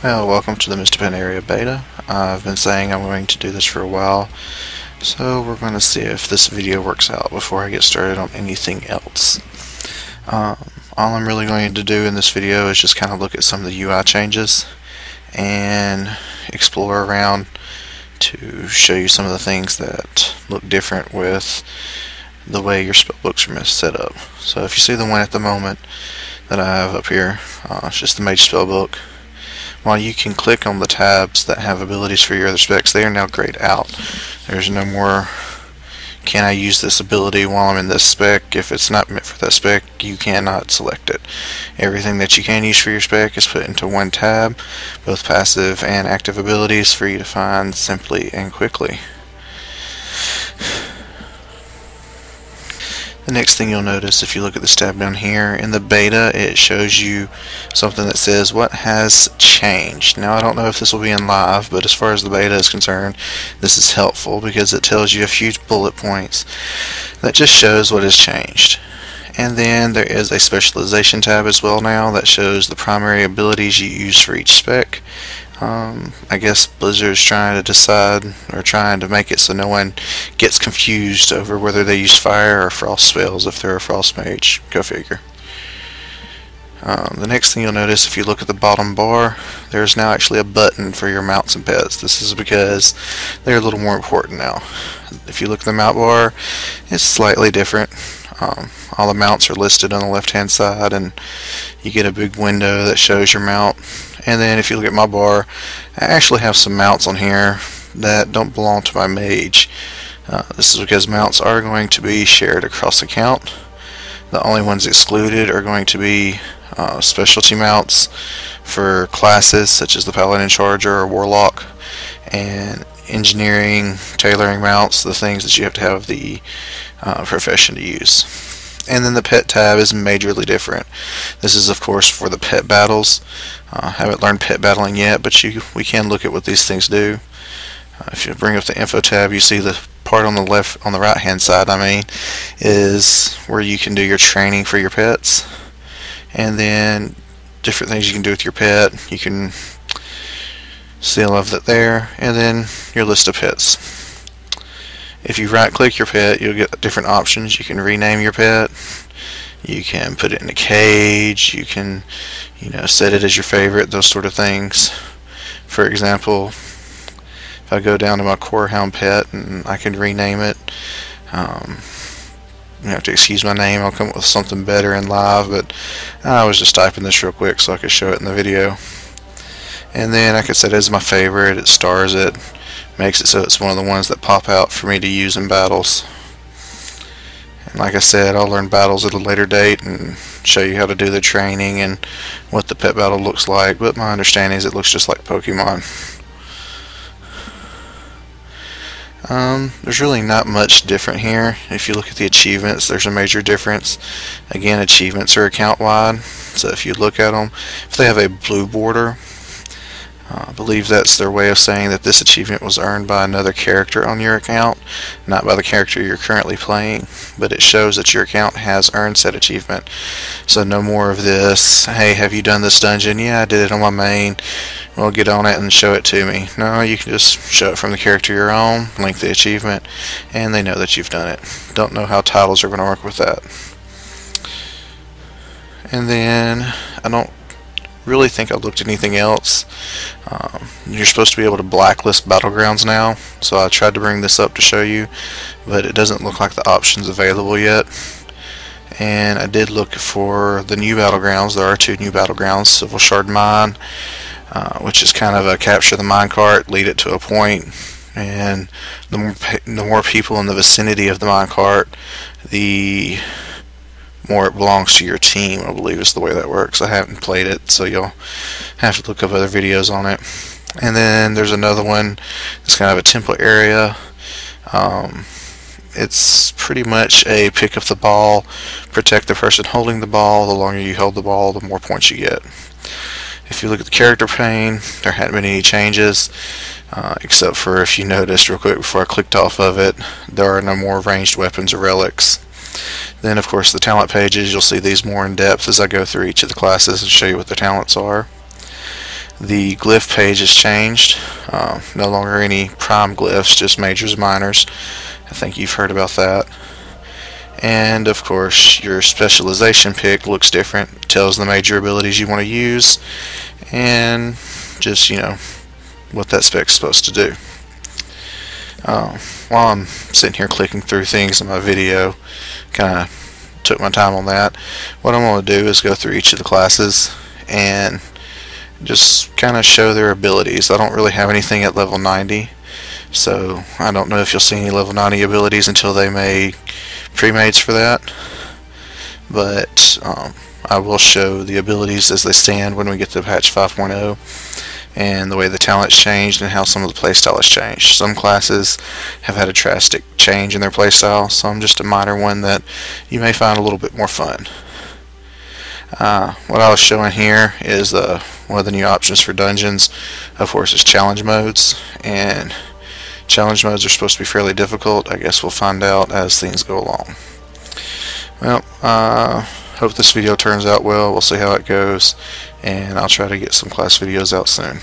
Well, welcome to the MoP Beta. I've been saying I'm going to do this for a while, so we're going to see if this video works out before I get started on anything else. All I'm really going to do in this video is just kind of look at some of the UI changes and explore around to show you some of the things that look different with the way your spellbooks are set up. So if you see the one at the moment that I have up here, it's just the Mage spellbook. While you can click on the tabs that have abilities for your other specs, they are now grayed out. There's no more, can I use this ability while I'm in this spec? If it's not meant for that spec, you cannot select it. Everything that you can use for your spec is put into one tab, both passive and active abilities for you to find simply and quickly. The next thing you'll notice if you look at this tab down here, in the beta it shows you something that says what has changed. Now I don't know if this will be in live, but as far as the beta is concerned, this is helpful because it tells you a few bullet points that just shows what has changed. And then there is a specialization tab as well now that shows the primary abilities you use for each spec. I guess Blizzard's trying to decide, or trying to make it so no one gets confused over whether they use fire or frost spells if they're a frost mage. Go figure. The next thing you'll notice if you look at the bottom bar, there's now actually a button for your mounts and pets. This is because they're a little more important now. If you look at the mount bar, it's slightly different. All the mounts are listed on the left hand side, and you get a big window that shows your mount. And then if you look at my bar, I actually have some mounts on here that don't belong to my mage. This is because mounts are going to be shared across account. The only ones excluded are going to be specialty mounts for classes such as the Paladin Charger or Warlock, and engineering, tailoring mounts, the things that you have to have the profession to use. And then the pet tab is majorly different. This is of course for the pet battles. I haven't learned pet battling yet, but we can look at what these things do. If you bring up the info tab, you see the part on the right hand side, is where you can do your training for your pets, and then different things you can do with your pet. You can see all of that there, and then your list of pets. If you right click your pet, you'll get different options. You can rename your pet, you can put it in a cage, you can set it as your favorite, those sort of things. For example, if I go down to my Corehound pet and I can rename it, you have to excuse my name, I'll come up with something better in live, but I was just typing this real quick so I could show it in the video. And then I could set it as my favorite, it stars it, makes it so it's one of the ones that pop out for me to use in battles. And like I said, I'll learn battles at a later date and show you how to do the training and what the pet battle looks like, but my understanding is it looks just like Pokemon. There's really not much different here. If you look at the achievements, there's a major difference. Again, achievements are account wide, so if you look at them, if they have a blue border, I believe that's their way of saying that this achievement was earned by another character on your account, not by the character you're currently playing, but it shows that your account has earned said achievement. So no more of this, hey, have you done this dungeon? Yeah, I did it on my main. Well, get on it and show it to me. No, you can just show it from the character you're on, link the achievement, and they know that you've done it. Don't know how titles are going to work with that. And then I don't really think I looked at anything else. You're supposed to be able to blacklist battlegrounds now, so I tried to bring this up to show you, but it doesn't look like the option's available yet. And I did look for the new battlegrounds. There are two new battlegrounds, Civil Shard Mine, which is kind of a capture the minecart, lead it to a point, and the more people in the vicinity of the minecart, the more it belongs to your team, I believe is the way that works. I haven't played it, so you'll have to look up other videos on it. And then there's another one, it's kind of a template area. It's pretty much a pick up the ball, protect the person holding the ball. The longer you hold the ball, the more points you get. If you look at the character pane, there hadn't been any changes, except for, if you noticed real quick before I clicked off of it, there are no more ranged weapons or relics. Then of course the talent pages, you'll see these more in depth as I go through each of the classes and show you what their talents are. The glyph page has changed. No longer any prime glyphs, just majors and minors. I think you've heard about that. And of course your specialization pick looks different. It tells the major abilities you want to use and just, you know, what that spec's supposed to do. While I'm sitting here clicking through things in my video, kind of took my time on that, what I'm going to do is go through each of the classes and just kind of show their abilities. I don't really have anything at level 90, so I don't know if you'll see any level 90 abilities until they make pre-mades for that, but I will show the abilities as they stand when we get to patch 5.0 and the way the talent's changed and how some of the playstyle has changed. Some classes have had a drastic change in their playstyle, some just a minor one that you may find a little bit more fun. What I was showing here is one of the new options for dungeons. Of course, is challenge modes, and challenge modes are supposed to be fairly difficult. I guess we'll find out as things go along. Well, hope this video turns out well. We'll see how it goes, and I'll try to get some class videos out soon.